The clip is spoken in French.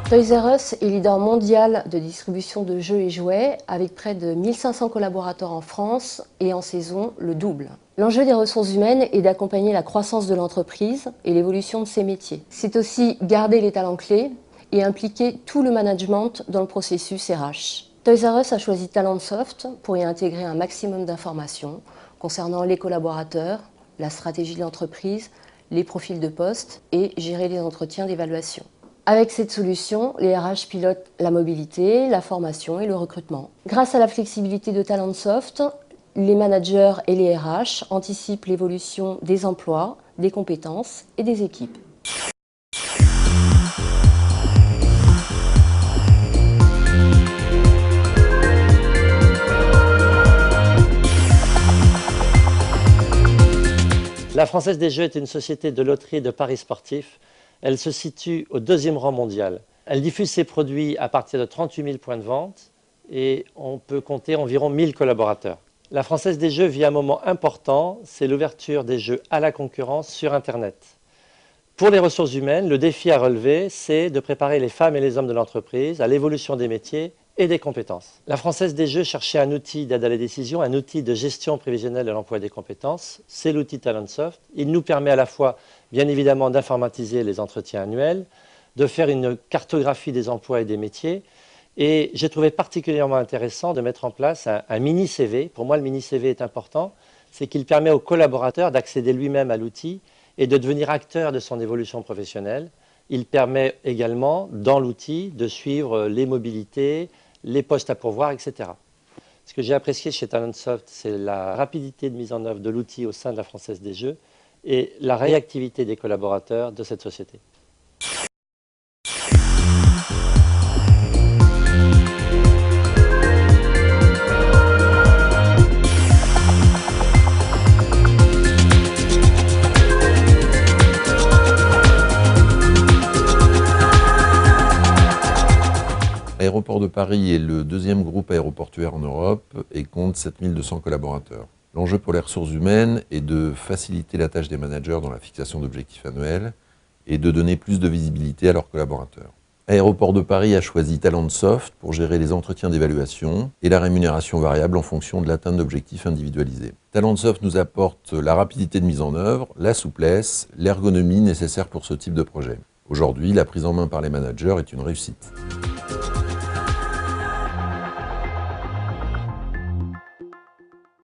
Toys R Us est leader mondial de distribution de jeux et jouets avec près de 1500 collaborateurs en France et en saison le double. L'enjeu des ressources humaines est d'accompagner la croissance de l'entreprise et l'évolution de ses métiers. C'est aussi garder les talents clés et impliquer tout le management dans le processus RH. Toys R Us a choisi Talentsoft pour y intégrer un maximum d'informations concernant les collaborateurs, la stratégie de l'entreprise, les profils de poste et gérer les entretiens d'évaluation. Avec cette solution, les RH pilotent la mobilité, la formation et le recrutement. Grâce à la flexibilité de Talentsoft, les managers et les RH anticipent l'évolution des emplois, des compétences et des équipes. La Française des Jeux est une société de loterie et de paris sportifs. Elle se situe au 2e rang mondial. Elle diffuse ses produits à partir de 38 000 points de vente et on peut compter environ 1000 collaborateurs. La Française des Jeux vit un moment important, c'est l'ouverture des jeux à la concurrence sur Internet. Pour les ressources humaines, le défi à relever, c'est de préparer les femmes et les hommes de l'entreprise à l'évolution des métiers et des compétences. La Française des Jeux cherchait un outil d'aide à la décision, un outil de gestion prévisionnelle de l'emploi et des compétences. C'est l'outil Talentsoft. Il nous permet à la fois, bien évidemment, d'informatiser les entretiens annuels, de faire une cartographie des emplois et des métiers. Et j'ai trouvé particulièrement intéressant de mettre en place un mini-CV. Pour moi, le mini-CV est important. C'est qu'il permet au collaborateur d'accéder lui-même à l'outil et de devenir acteur de son évolution professionnelle. Il permet également, dans l'outil, de suivre les mobilités, les postes à pourvoir, etc. Ce que j'ai apprécié chez Talentsoft, c'est la rapidité de mise en œuvre de l'outil au sein de la Française des Jeux et la réactivité des collaborateurs de cette société. Aéroport de Paris est le 2e groupe aéroportuaire en Europe et compte 7200 collaborateurs. L'enjeu pour les ressources humaines est de faciliter la tâche des managers dans la fixation d'objectifs annuels et de donner plus de visibilité à leurs collaborateurs. Aéroport de Paris a choisi Talentsoft pour gérer les entretiens d'évaluation et la rémunération variable en fonction de l'atteinte d'objectifs individualisés. Talentsoft nous apporte la rapidité de mise en œuvre, la souplesse, l'ergonomie nécessaire pour ce type de projet. Aujourd'hui, la prise en main par les managers est une réussite.